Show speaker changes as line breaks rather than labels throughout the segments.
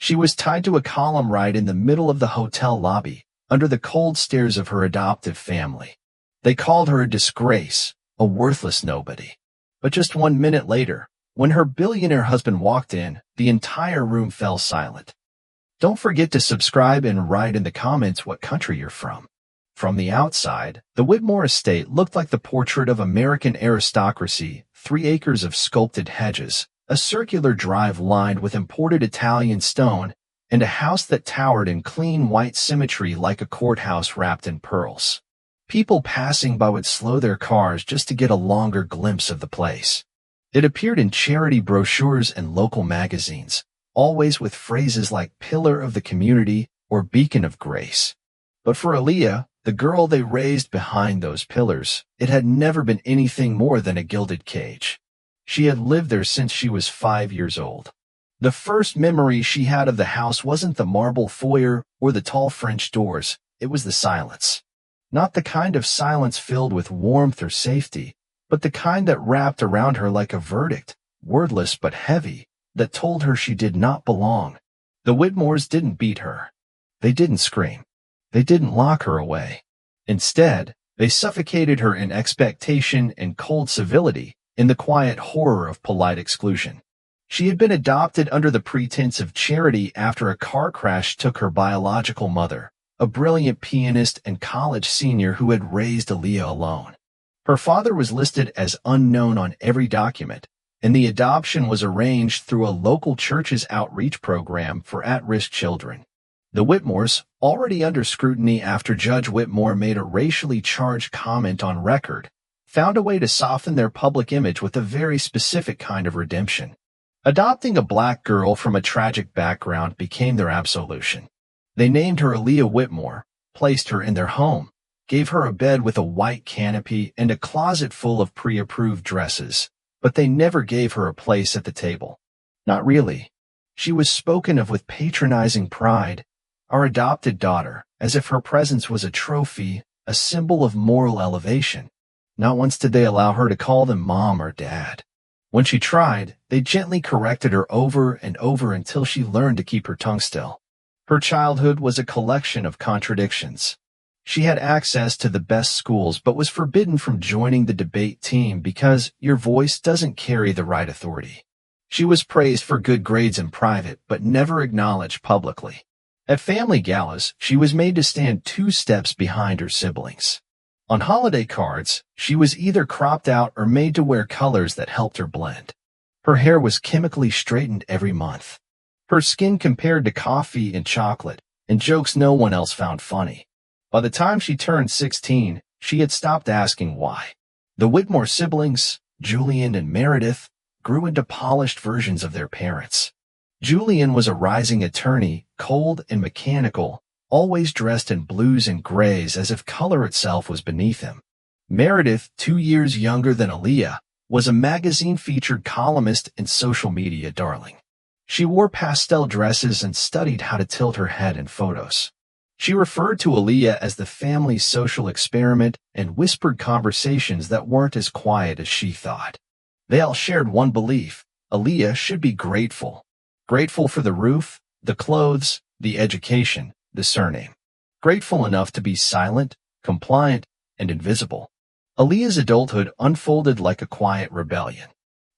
She was tied to a column right in the middle of the hotel lobby, under the cold stares of her adoptive family. They called her a disgrace, a worthless nobody. But just 1 minute later, when her billionaire husband walked in, the entire room fell silent. Don't forget to subscribe and write in the comments what country you're from. From the outside, the Whitmore estate looked like the portrait of American aristocracy: 3 acres of sculpted hedges, a circular drive lined with imported Italian stone, and a house that towered in clean white symmetry like a courthouse wrapped in pearls. People passing by would slow their cars just to get a longer glimpse of the place. It appeared in charity brochures and local magazines, always with phrases like pillar of the community or beacon of grace. But for Aaliyah, the girl they raised behind those pillars, it had never been anything more than a gilded cage. She had lived there since she was 5 years old. The first memory she had of the house wasn't the marble foyer or the tall French doors, it was the silence. Not the kind of silence filled with warmth or safety, but the kind that wrapped around her like a verdict, wordless but heavy, that told her she did not belong. The Whitmores didn't beat her. They didn't scream. They didn't lock her away. Instead, they suffocated her in expectation and cold civility, in the quiet horror of polite exclusion. She had been adopted under the pretense of charity after a car crash took her biological mother, a brilliant pianist and college senior who had raised Aaliyah alone. Her father was listed as unknown on every document, and the adoption was arranged through a local church's outreach program for at-risk children. The Whitmores, already under scrutiny after Judge Whitmore made a racially charged comment on record, found a way to soften their public image with a very specific kind of redemption. Adopting a black girl from a tragic background became their absolution. They named her Aaliyah Whitmore, placed her in their home, gave her a bed with a white canopy and a closet full of pre-approved dresses, but they never gave her a place at the table. Not really. She was spoken of with patronizing pride, our adopted daughter, as if her presence was a trophy, a symbol of moral elevation. Not once did they allow her to call them mom or dad. When she tried, they gently corrected her over and over until she learned to keep her tongue still. Her childhood was a collection of contradictions. She had access to the best schools but was forbidden from joining the debate team because your voice doesn't carry the right authority. She was praised for good grades in private but never acknowledged publicly. At family galas, she was made to stand 2 steps behind her siblings. On holiday cards, she was either cropped out or made to wear colors that helped her blend. Her hair was chemically straightened every month. Her skin compared to coffee and chocolate, and jokes no one else found funny. By the time she turned 16, she had stopped asking why. The Whitmore siblings, Julian and Meredith, grew into polished versions of their parents. Julian was a rising attorney, cold and mechanical, always dressed in blues and grays as if color itself was beneath him. Meredith, 2 years younger than Aaliyah, was a magazine-featured columnist and social media darling. She wore pastel dresses and studied how to tilt her head in photos. She referred to Aaliyah as the family's social experiment and whispered conversations that weren't as quiet as she thought. They all shared one belief: Aaliyah should be grateful. Grateful for the roof, the clothes, the education, the surname. Grateful enough to be silent, compliant, and invisible. Aaliyah's adulthood unfolded like a quiet rebellion.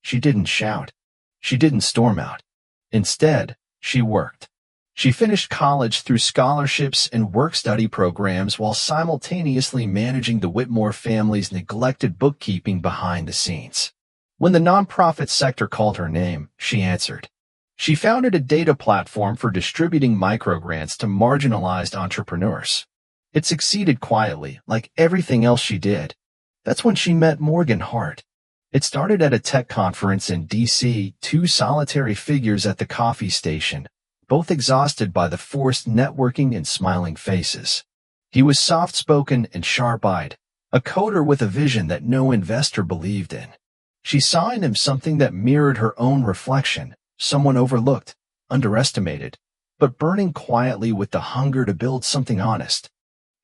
She didn't shout. She didn't storm out. Instead, she worked. She finished college through scholarships and work-study programs while simultaneously managing the Whitmore family's neglected bookkeeping behind the scenes. When the nonprofit sector called her name, she answered. She founded a data platform for distributing microgrants to marginalized entrepreneurs. It succeeded quietly, like everything else she did. That's when she met Morgan Hart. It started at a tech conference in D.C., 2 solitary figures at the coffee station, both exhausted by the forced networking and smiling faces. He was soft-spoken and sharp-eyed, a coder with a vision that no investor believed in. She saw in him something that mirrored her own reflection, someone overlooked, underestimated, but burning quietly with the hunger to build something honest.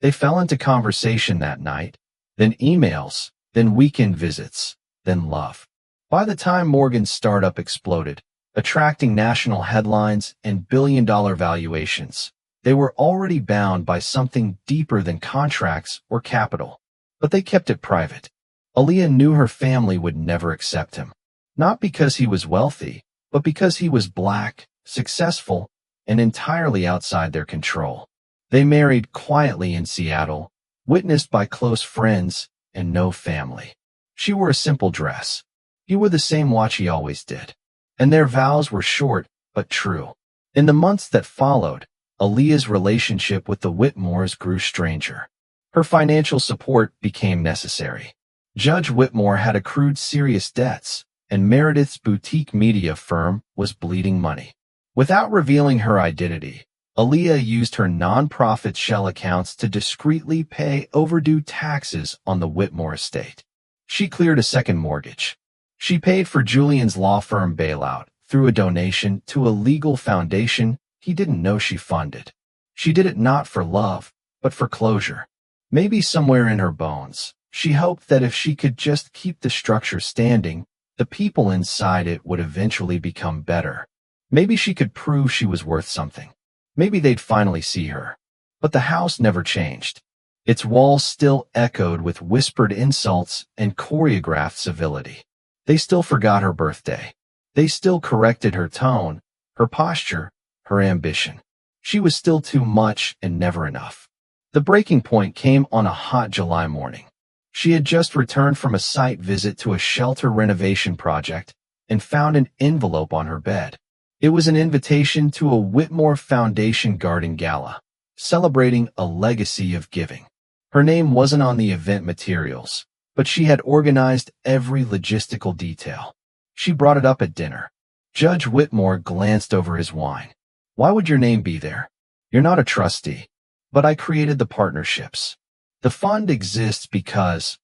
They fell into conversation that night, then emails, then weekend visits, then love. By the time Morgan's startup exploded, attracting national headlines and billion-dollar valuations. They were already bound by something deeper than contracts or capital, but they kept it private. Aaliyah knew her family would never accept him, not because he was wealthy, but because he was black, successful, and entirely outside their control. They married quietly in Seattle, witnessed by close friends and no family. She wore a simple dress. He wore the same watch he always did. And their vows were short but true. In the months that followed, Aaliyah's relationship with the Whitmores grew stranger. Her financial support became necessary. Judge Whitmore had accrued serious debts, and Meredith's boutique media firm was bleeding money. Without revealing her identity, Aaliyah used her nonprofit shell accounts to discreetly pay overdue taxes on the Whitmore estate. She cleared a second mortgage. She paid for Julian's law firm bailout through a donation to a legal foundation he didn't know she funded. She did it not for love, but for closure. Maybe somewhere in her bones, she hoped that if she could just keep the structure standing, the people inside it would eventually become better. Maybe she could prove she was worth something. Maybe they'd finally see her. But the house never changed. Its walls still echoed with whispered insults and choreographed civility. They still forgot her birthday. They still corrected her tone, her posture, her ambition. She was still too much and never enough. The breaking point came on a hot July morning. She had just returned from a site visit to a shelter renovation project and found an envelope on her bed. It was an invitation to a Whitmore Foundation garden gala, celebrating a legacy of giving. Her name wasn't on the event materials, but she had organized every logistical detail. She brought it up at dinner. Judge Whitmore glanced over his wine. "Why would your name be there? You're not a trustee." "But I created the partnerships. The fund exists because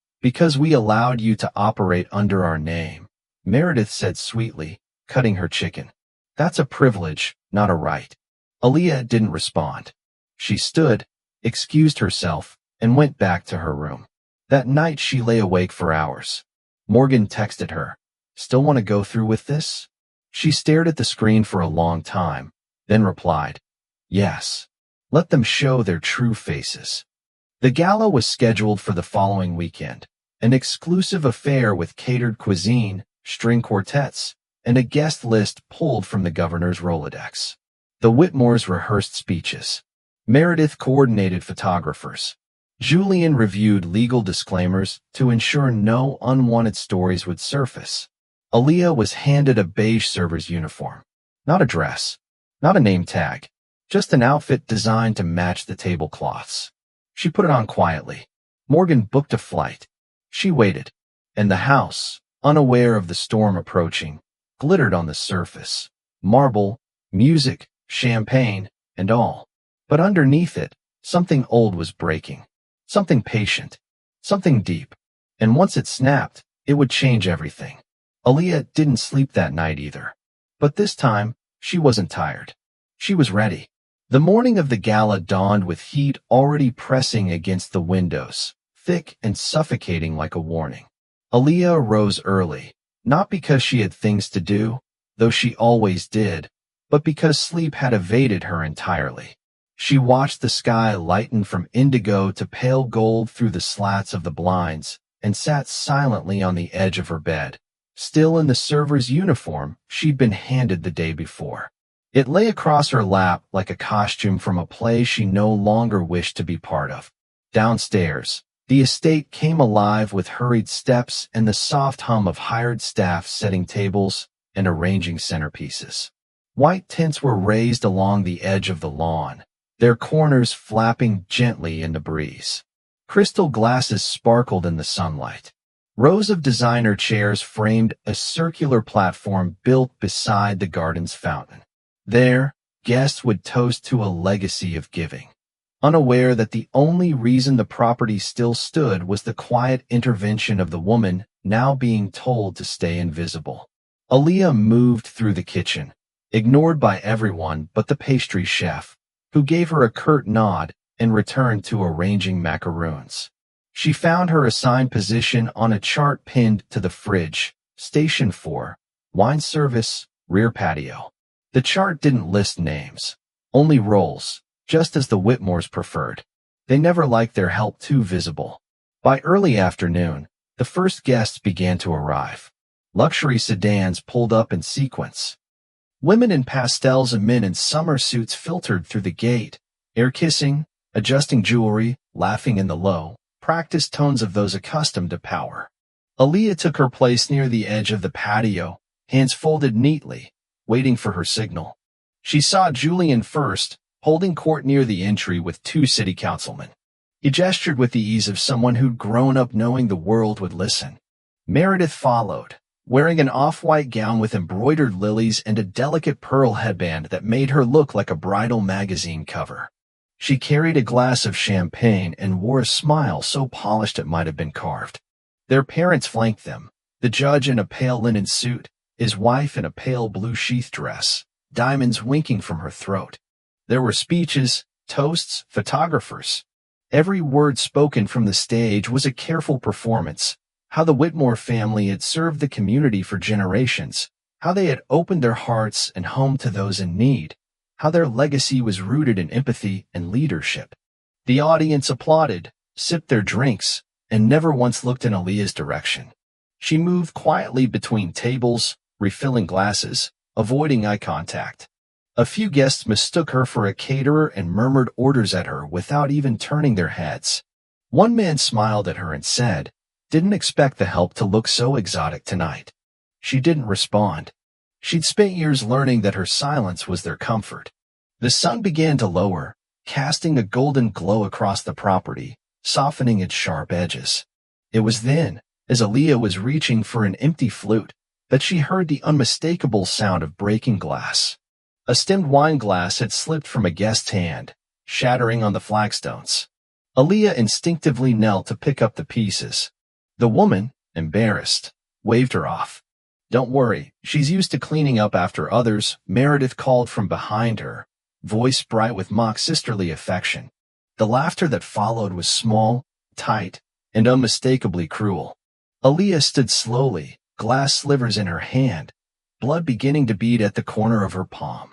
we allowed you to operate under our name," Meredith said sweetly, cutting her chicken. "That's a privilege, not a right." Aaliyah didn't respond. She stood, excused herself, and went back to her room. That night she lay awake for hours. Morgan texted her, "Still want to go through with this?" She stared at the screen for a long time, then replied, "Yes. Let them show their true faces." The gala was scheduled for the following weekend, an exclusive affair with catered cuisine, string quartets, and a guest list pulled from the governor's Rolodex. The Whitmores rehearsed speeches. Meredith coordinated photographers. Julian reviewed legal disclaimers to ensure no unwanted stories would surface. Aaliyah was handed a beige server's uniform. Not a dress, not a name tag, just an outfit designed to match the tablecloths. She put it on quietly. Morgan booked a flight. She waited, and the house, unaware of the storm approaching, glittered on the surface. Marble, music, champagne, and all. But underneath it, something old was breaking. Something patient. Something deep. And once it snapped, it would change everything. Aaliyah didn't sleep that night either. But this time, she wasn't tired. She was ready. The morning of the gala dawned with heat already pressing against the windows, thick and suffocating like a warning. Aaliyah rose early, not because she had things to do, though she always did, but because sleep had evaded her entirely. She watched the sky lighten from indigo to pale gold through the slats of the blinds and sat silently on the edge of her bed, still in the server's uniform she'd been handed the day before. It lay across her lap like a costume from a play she no longer wished to be part of. Downstairs, the estate came alive with hurried steps and the soft hum of hired staff setting tables and arranging centerpieces. White tents were raised along the edge of the lawn, their corners flapping gently in the breeze. Crystal glasses sparkled in the sunlight. Rows of designer chairs framed a circular platform built beside the garden's fountain. There, guests would toast to a legacy of giving, unaware that the only reason the property still stood was the quiet intervention of the woman now being told to stay invisible. Aaliyah moved through the kitchen, ignored by everyone but the pastry chef, who gave her a curt nod and returned to arranging macaroons. She found her assigned position on a chart pinned to the fridge, Station 4, wine service, rear patio. The chart didn't list names, only roles, just as the Whitmores preferred. They never liked their help too visible. By early afternoon, the first guests began to arrive. Luxury sedans pulled up in sequence. Women in pastels and men in summer suits filtered through the gate, air-kissing, adjusting jewelry, laughing in the low, practiced tones of those accustomed to power. Aaliyah took her place near the edge of the patio, hands folded neatly, waiting for her signal. She saw Julian first, holding court near the entry with two city councilmen. He gestured with the ease of someone who'd grown up knowing the world would listen. Meredith followed, wearing an off-white gown with embroidered lilies and a delicate pearl headband that made her look like a bridal magazine cover. She carried a glass of champagne and wore a smile so polished it might have been carved. Their parents flanked them, the judge in a pale linen suit, his wife in a pale blue sheath dress, diamonds winking from her throat. There were speeches, toasts, photographers. Every word spoken from the stage was a careful performance, how the Whitmore family had served the community for generations, how they had opened their hearts and home to those in need, how their legacy was rooted in empathy and leadership. The audience applauded, sipped their drinks, and never once looked in Aaliyah's direction. She moved quietly between tables, refilling glasses, avoiding eye contact. A few guests mistook her for a caterer and murmured orders at her without even turning their heads. One man smiled at her and said, "Didn't expect the help to look so exotic tonight." She didn't respond. She'd spent years learning that her silence was their comfort. The sun began to lower, casting a golden glow across the property, softening its sharp edges. It was then, as Aaliyah was reaching for an empty flute, that she heard the unmistakable sound of breaking glass. A stemmed wine glass had slipped from a guest's hand, shattering on the flagstones. Aaliyah instinctively knelt to pick up the pieces. The woman, embarrassed, waved her off. "Don't worry, she's used to cleaning up after others," Meredith called from behind her, voice bright with mock sisterly affection. The laughter that followed was small, tight, and unmistakably cruel. Aaliyah stood slowly, glass slivers in her hand, blood beginning to bead at the corner of her palm.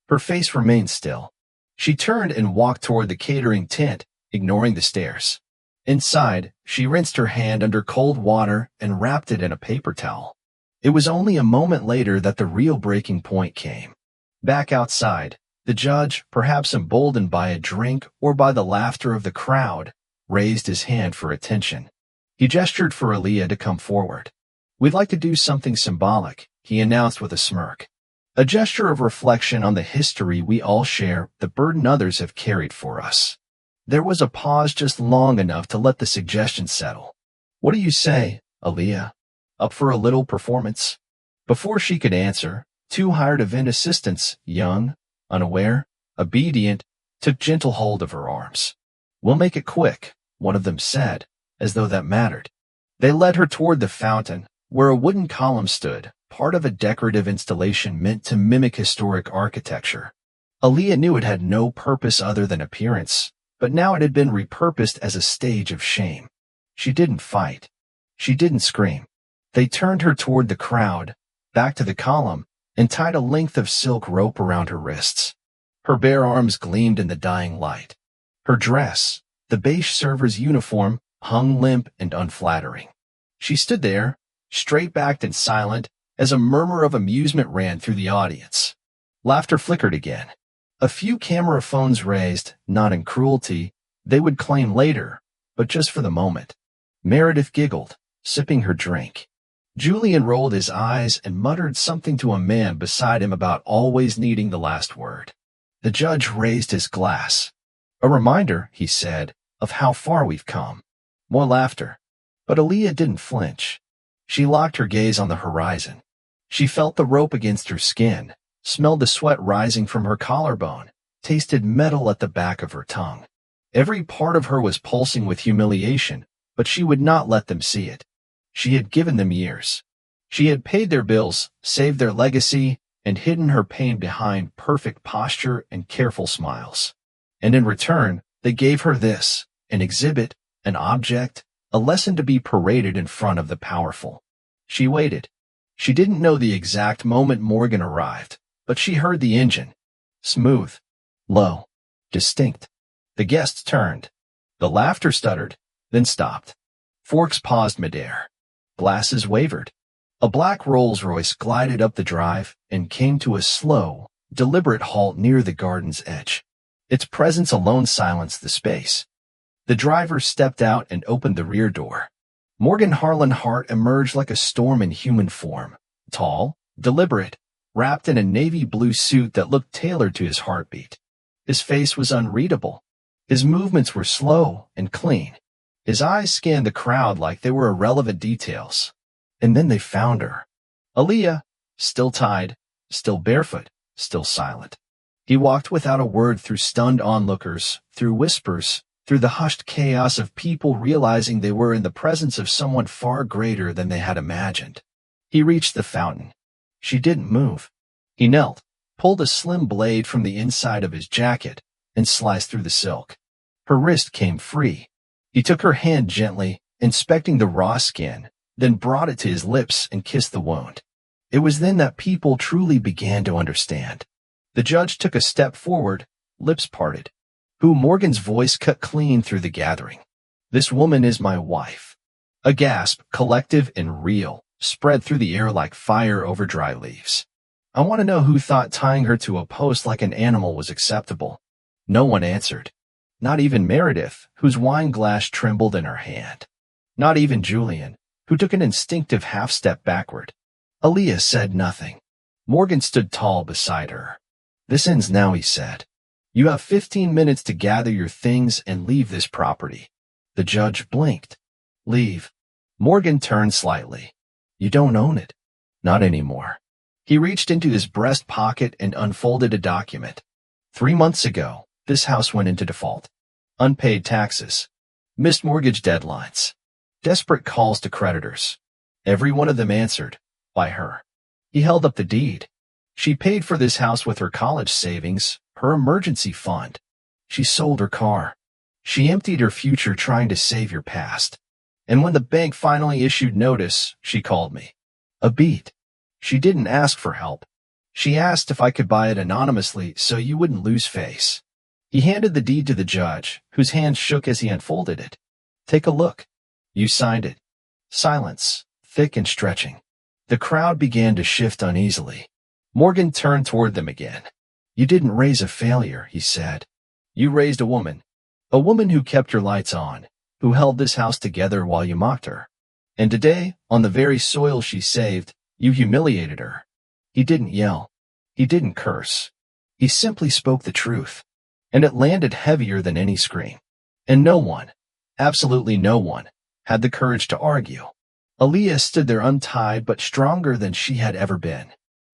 Her face remained still. She turned and walked toward the catering tent, ignoring the stares. Inside, she rinsed her hand under cold water and wrapped it in a paper towel. It was only a moment later that the real breaking point came. Back outside, the judge, perhaps emboldened by a drink or by the laughter of the crowd, raised his hand for attention. He gestured for Aaliyah to come forward. "We'd like to do something symbolic," he announced with a smirk. "A gesture of reflection on the history we all share, the burden others have carried for us." There was a pause just long enough to let the suggestion settle. "What do you say, Aaliyah? Up for a little performance?" Before she could answer, two hired event assistants, young, unaware, obedient, took gentle hold of her arms. "We'll make it quick," one of them said, as though that mattered. They led her toward the fountain, where a wooden column stood, part of a decorative installation meant to mimic historic architecture. Aaliyah knew it had no purpose other than appearance, but now it had been repurposed as a stage of shame. She didn't fight. She didn't scream. They turned her toward the crowd, back to the column, and tied a length of silk rope around her wrists. Her bare arms gleamed in the dying light. Her dress, the beige server's uniform, hung limp and unflattering. She stood there, straight-backed and silent, as a murmur of amusement ran through the audience. Laughter flickered again. A few camera phones raised, not in cruelty, they would claim later, but just for the moment. Meredith giggled, sipping her drink. Julian rolled his eyes and muttered something to a man beside him about always needing the last word. The judge raised his glass. "A reminder," he said, "of how far we've come." More laughter. But Aaliyah didn't flinch. She locked her gaze on the horizon. She felt the rope against her skin, smelled the sweat rising from her collarbone, tasted metal at the back of her tongue. Every part of her was pulsing with humiliation, but she would not let them see it. She had given them years. She had paid their bills, saved their legacy, and hidden her pain behind perfect posture and careful smiles. And in return, they gave her this, an exhibit, an object, a lesson to be paraded in front of the powerful. She waited. She didn't know the exact moment Morgan arrived, but she heard the engine. Smooth. Low. Distinct. The guests turned. The laughter stuttered, then stopped. Forks paused midair. Glasses wavered. A black Rolls-Royce glided up the drive and came to a slow, deliberate halt near the garden's edge. Its presence alone silenced the space. The driver stepped out and opened the rear door. Morgan Harlan Hart emerged like a storm in human form, tall, deliberate, wrapped in a navy blue suit that looked tailored to his heartbeat. His face was unreadable. His movements were slow and clean. His eyes scanned the crowd like they were irrelevant details. And then they found her. Aaliyah, still tied, still barefoot, still silent. He walked without a word through stunned onlookers, through whispers, through the hushed chaos of people realizing they were in the presence of someone far greater than they had imagined. He reached the fountain. She didn't move. He knelt, pulled a slim blade from the inside of his jacket, and sliced through the silk. Her wrist came free. He took her hand gently, inspecting the raw skin, then brought it to his lips and kissed the wound. It was then that people truly began to understand. The judge took a step forward, lips parted. Morgan's voice cut clean through the gathering. This woman is my wife. A gasp, collective and real, spread through the air like fire over dry leaves. I want to know who thought tying her to a post like an animal was acceptable. No one answered. Not even Meredith, whose wine glass trembled in her hand. Not even Julian, who took an instinctive half-step backward. Aaliyah said nothing. Morgan stood tall beside her. This ends now, he said. You have 15 minutes to gather your things and leave this property. The judge blinked. Leave. Morgan turned slightly. You don't own it. Not anymore. He reached into his breast pocket and unfolded a document. 3 months ago, this house went into default. Unpaid taxes. Missed mortgage deadlines. Desperate calls to creditors. Every one of them answered. By her. He held up the deed. She paid for this house with her college savings, her emergency fund. She sold her car. She emptied her future trying to save your past. And when the bank finally issued notice, she called me. A beat. She didn't ask for help. She asked if I could buy it anonymously so you wouldn't lose face. He handed the deed to the judge, whose hand shook as he unfolded it. Take a look. You signed it. Silence, thick and stretching. The crowd began to shift uneasily. Morgan turned toward them again. You didn't raise a failure, he said. You raised a woman. A woman who kept your lights on, who held this house together while you mocked her. And today, on the very soil she saved, you humiliated her. He didn't yell. He didn't curse. He simply spoke the truth. And it landed heavier than any scream. And no one, absolutely no one, had the courage to argue. Aaliyah stood there untied but stronger than she had ever been.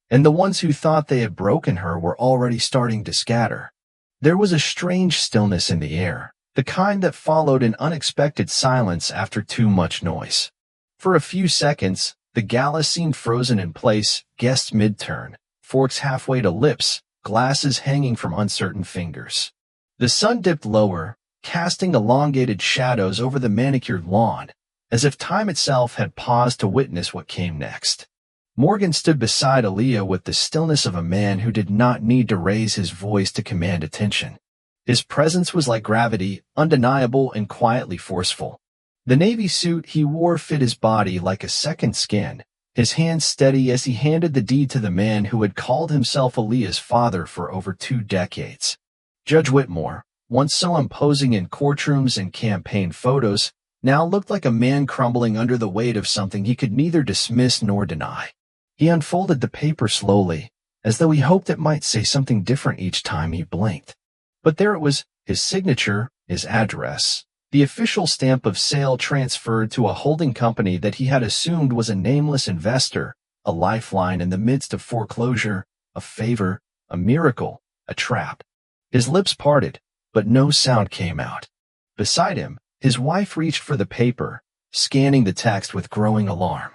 And the ones who thought they had broken her were already starting to scatter. There was a strange stillness in the air, the kind that followed an unexpected silence after too much noise. For a few seconds, the gala seemed frozen in place, guests mid-turn, forks halfway to lips, glasses hanging from uncertain fingers. The sun dipped lower, casting elongated shadows over the manicured lawn, as if time itself had paused to witness what came next. Morgan stood beside Aaliyah with the stillness of a man who did not need to raise his voice to command attention. His presence was like gravity, undeniable and quietly forceful. The navy suit he wore fit his body like a second skin, his hands steady as he handed the deed to the man who had called himself Aaliyah's father for over 2 decades. Judge Whitmore, once so imposing in courtrooms and campaign photos, now looked like a man crumbling under the weight of something he could neither dismiss nor deny. He unfolded the paper slowly, as though he hoped it might say something different each time he blinked. But there it was, his signature, his address, the official stamp of sale transferred to a holding company that he had assumed was a nameless investor, a lifeline in the midst of foreclosure, a favor, a miracle, a trap. His lips parted, but no sound came out. Beside him, his wife reached for the paper, scanning the text with growing alarm.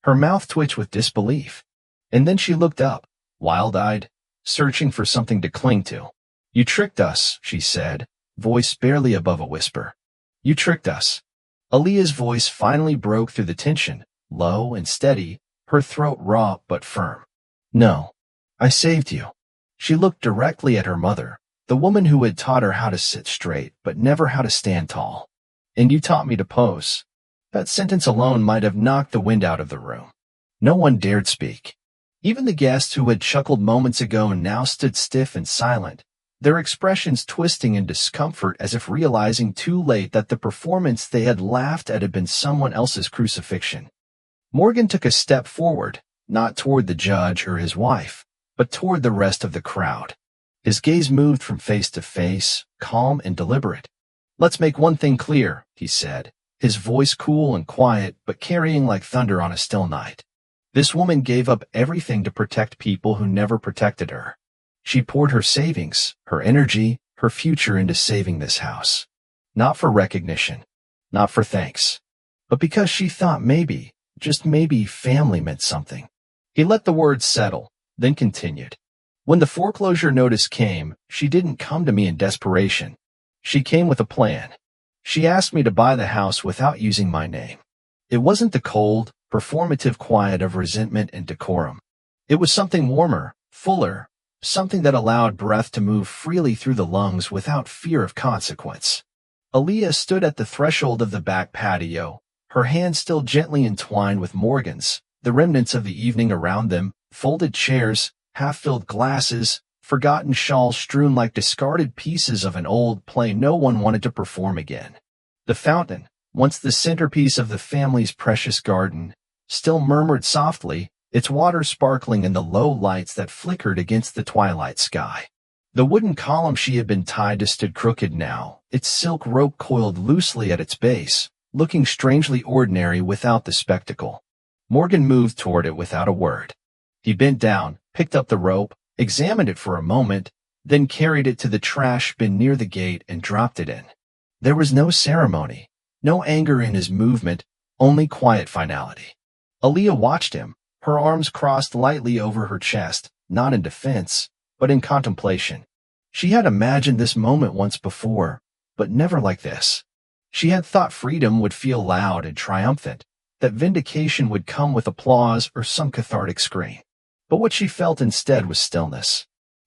Her mouth twitched with disbelief. And then she looked up, wild-eyed, searching for something to cling to. You tricked us, she said, voice barely above a whisper. You tricked us. Aaliyah's voice finally broke through the tension, low and steady, her throat raw but firm. No, I saved you. She looked directly at her mother, the woman who had taught her how to sit straight but never how to stand tall. And you taught me to pose. That sentence alone might have knocked the wind out of the room. No one dared speak. Even the guests who had chuckled moments ago now stood stiff and silent, their expressions twisting in discomfort as if realizing too late that the performance they had laughed at had been someone else's crucifixion. Morgan took a step forward, not toward the judge or his wife, but toward the rest of the crowd. His gaze moved from face to face, calm and deliberate. "Let's make one thing clear," he said, his voice cool and quiet but carrying like thunder on a still night. "This woman gave up everything to protect people who never protected her. She poured her savings, her energy, her future into saving this house. Not for recognition, not for thanks, but because she thought maybe, just maybe, family meant something." He let the words settle, then continued. "When the foreclosure notice came, she didn't come to me in desperation. She came with a plan. She asked me to buy the house without using my name. It wasn't the cold, performative quiet of resentment and decorum. It was something warmer, fuller, something that allowed breath to move freely through the lungs without fear of consequence." Aaliyah stood at the threshold of the back patio, her hands still gently entwined with Morgan's, the remnants of the evening around them, folded chairs, half-filled glasses, forgotten shawls strewn like discarded pieces of an old play no one wanted to perform again. The fountain, once the centerpiece of the family's precious garden, still murmured softly, its water sparkling in the low lights that flickered against the twilight sky. The wooden column she had been tied to stood crooked now, its silk rope coiled loosely at its base, looking strangely ordinary without the spectacle. Morgan moved toward it without a word. He bent down, picked up the rope, examined it for a moment, then carried it to the trash bin near the gate and dropped it in. There was no ceremony, no anger in his movement, only quiet finality. Aaliyah watched him, her arms crossed lightly over her chest, not in defense, but in contemplation. She had imagined this moment once before, but never like this. She had thought freedom would feel loud and triumphant, that vindication would come with applause or some cathartic scream. But what she felt instead was stillness.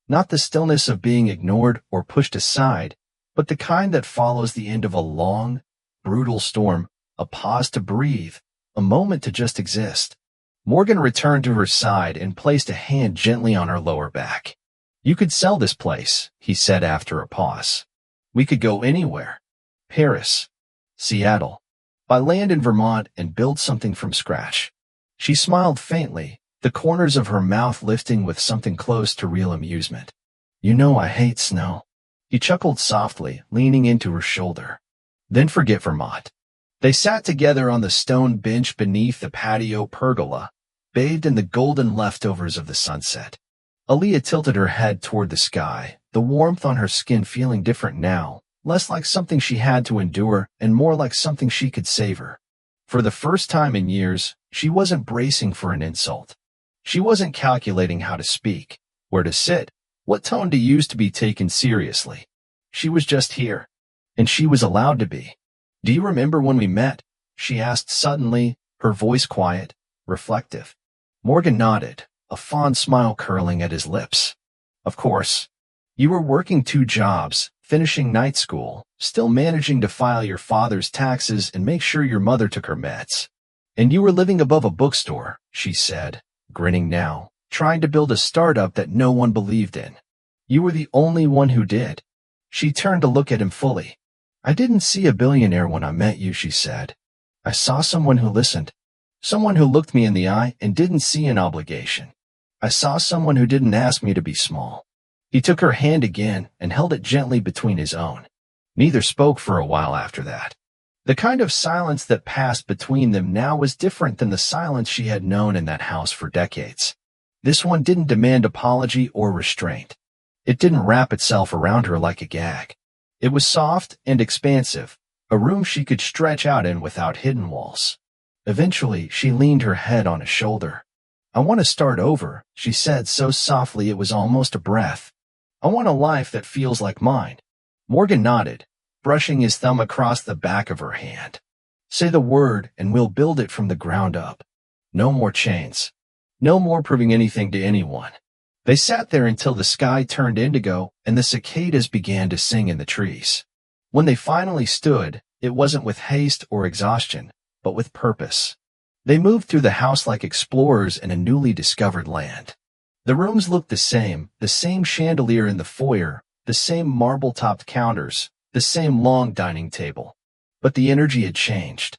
Not the stillness of being ignored or pushed aside, but the kind that follows the end of a long, brutal storm, a pause to breathe, a moment to just exist. Morgan returned to her side and placed a hand gently on her lower back. "You could sell this place," he said after a pause. "We could go anywhere. Paris, Seattle, buy land in Vermont and build something from scratch." She smiled faintly, the corners of her mouth lifting with something close to real amusement. "You know I hate snow." He chuckled softly, leaning into her shoulder. "Then forget Vermont." They sat together on the stone bench beneath the patio pergola, bathed in the golden leftovers of the sunset. Aaliyah tilted her head toward the sky, the warmth on her skin feeling different now, less like something she had to endure and more like something she could savor. For the first time in years, she wasn't bracing for an insult. She wasn't calculating how to speak, where to sit, what tone to use to be taken seriously. She was just here, and she was allowed to be. "Do you remember when we met?" she asked suddenly, her voice quiet, reflective. Morgan nodded, a fond smile curling at his lips. "Of course. You were working 2 jobs, finishing night school, still managing to file your father's taxes and make sure your mother took her meds. And you were living above a bookstore," she said, grinning now, trying to build a startup that no one believed in. "You were the only one who did." She turned to look at him fully. "I didn't see a billionaire when I met you," she said. "I saw someone who listened. Someone who looked me in the eye and didn't see an obligation. I saw someone who didn't ask me to be small." He took her hand again and held it gently between his own. Neither spoke for a while after that. The kind of silence that passed between them now was different than the silence she had known in that house for decades. This one didn't demand apology or restraint. It didn't wrap itself around her like a gag. It was soft and expansive, a room she could stretch out in without hidden walls. Eventually, she leaned her head on his shoulder. "I want to start over," she said so softly it was almost a breath. "I want a life that feels like mine." Morgan nodded, brushing his thumb across the back of her hand. "Say the word and we'll build it from the ground up." No more chains. No more proving anything to anyone. They sat there until the sky turned indigo and the cicadas began to sing in the trees. When they finally stood, it wasn't with haste or exhaustion, but with purpose. They moved through the house like explorers in a newly discovered land. The rooms looked the same chandelier in the foyer, the same marble-topped counters, the same long dining table. But the energy had changed.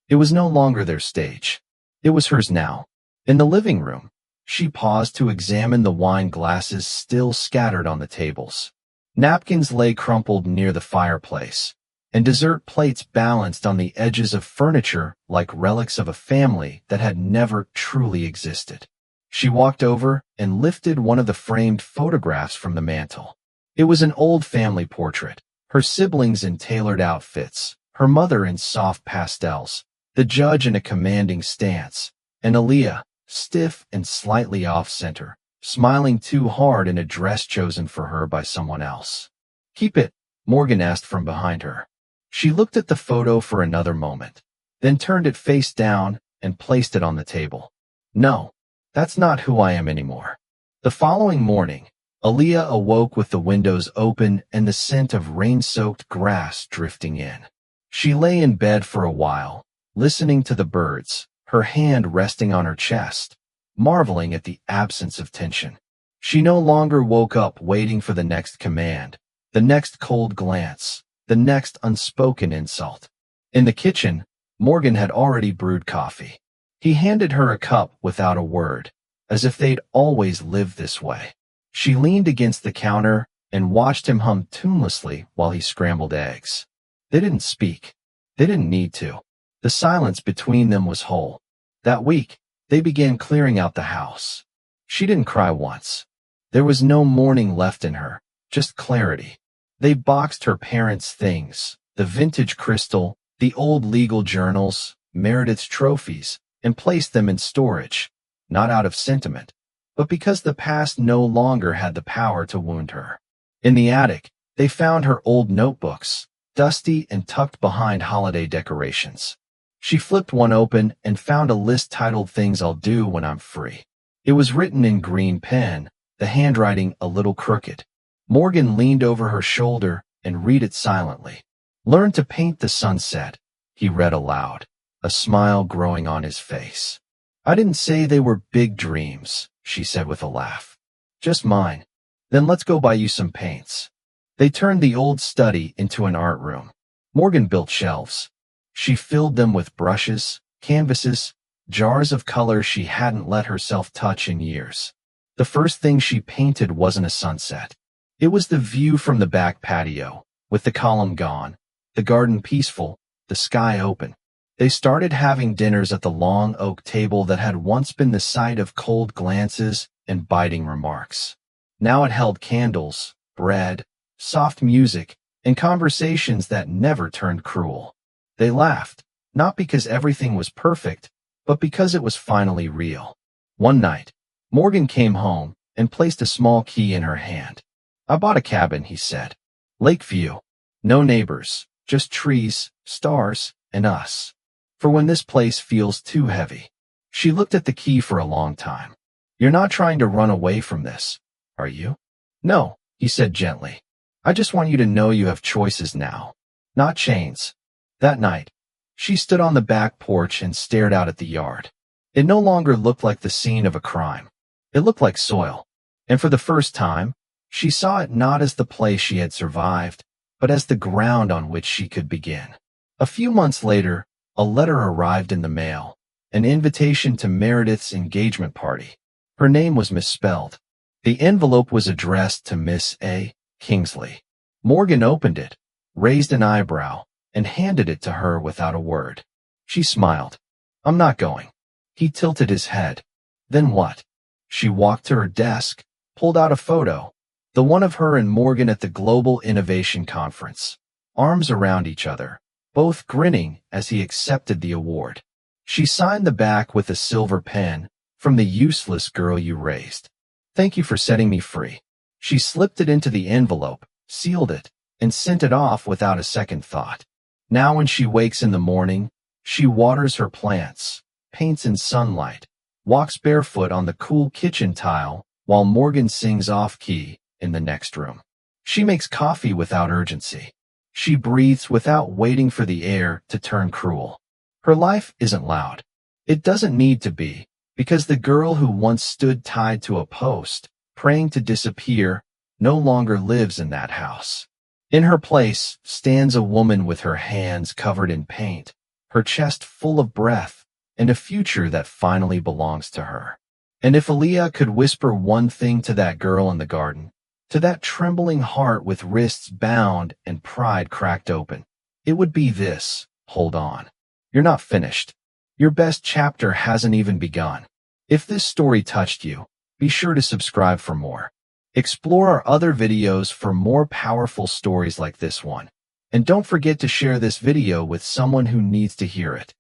It was no longer their stage. It was hers now. In the living room, she paused to examine the wine glasses still scattered on the tables. Napkins lay crumpled near the fireplace, and dessert plates balanced on the edges of furniture like relics of a family that had never truly existed. She walked over and lifted one of the framed photographs from the mantel. It was an old family portrait, her siblings in tailored outfits, her mother in soft pastels, the judge in a commanding stance, and Aaliyah, stiff and slightly off-center, smiling too hard in a dress chosen for her by someone else. "Keep it," Morgan asked from behind her. She looked at the photo for another moment, then turned it face down and placed it on the table. "No, that's not who I am anymore." The following morning, Aaliyah awoke with the windows open and the scent of rain-soaked grass drifting in. She lay in bed for a while, listening to the birds, her hand resting on her chest, marveling at the absence of tension. She no longer woke up waiting for the next command, the next cold glance, the next unspoken insult. In the kitchen, Morgan had already brewed coffee. He handed her a cup without a word, as if they'd always lived this way. She leaned against the counter and watched him hum tunelessly while he scrambled eggs. They didn't speak. They didn't need to. The silence between them was whole. That week, they began clearing out the house. She didn't cry once. There was no mourning left in her, just clarity. They boxed her parents' things, the vintage crystal, the old legal journals, Meredith's trophies, and placed them in storage, not out of sentiment, but because the past no longer had the power to wound her. In the attic, they found her old notebooks, dusty and tucked behind holiday decorations. She flipped one open and found a list titled "Things I'll Do When I'm Free." It was written in green pen, the handwriting a little crooked. Morgan leaned over her shoulder and read it silently. "Learn to paint the sunset," he read aloud, a smile growing on his face. "I didn't say they were big dreams," she said with a laugh. "Just mine. Then let's go buy you some paints." They turned the old study into an art room. Morgan built shelves. She filled them with brushes, canvases, jars of color she hadn't let herself touch in years. The first thing she painted wasn't a sunset. It was the view from the back patio, with the column gone, the garden peaceful, the sky open. They started having dinners at the long oak table that had once been the site of cold glances and biting remarks. Now it held candles, bread, soft music, and conversations that never turned cruel. They laughed, not because everything was perfect, but because it was finally real. One night, Morgan came home and placed a small key in her hand. "I bought a cabin," he said. "Lakeview. No neighbors, just trees, stars, and us. For when this place feels too heavy." She looked at the key for a long time. "You're not trying to run away from this, are you?" "No," he said gently. "I just want you to know you have choices now. Not chains." That night, she stood on the back porch and stared out at the yard. It no longer looked like the scene of a crime. It looked like soil. And for the first time, she saw it not as the place she had survived, but as the ground on which she could begin. A few months later, a letter arrived in the mail, an invitation to Meredith's engagement party. Her name was misspelled. The envelope was addressed to Miss A. Kingsley. Morgan opened it, raised an eyebrow, and handed it to her without a word. She smiled. "I'm not going." He tilted his head. "Then what?" She walked to her desk, pulled out a photo, the one of her and Morgan at the Global Innovation Conference, arms around each other, both grinning as he accepted the award. She signed the back with a silver pen, "From the useless girl you raised. Thank you for setting me free." She slipped it into the envelope, sealed it, and sent it off without a second thought. Now when she wakes in the morning, she waters her plants, paints in sunlight, walks barefoot on the cool kitchen tile while Morgan sings off-key in the next room. She makes coffee without urgency. She breathes without waiting for the air to turn cruel. Her life isn't loud. It doesn't need to be, because the girl who once stood tied to a post, praying to disappear, no longer lives in that house. In her place stands a woman with her hands covered in paint, her chest full of breath, and a future that finally belongs to her. And if Aaliyah could whisper one thing to that girl in the garden, to that trembling heart with wrists bound and pride cracked open, it would be this: hold on. You're not finished. Your best chapter hasn't even begun. If this story touched you, be sure to subscribe for more. Explore our other videos for more powerful stories like this one. And don't forget to share this video with someone who needs to hear it.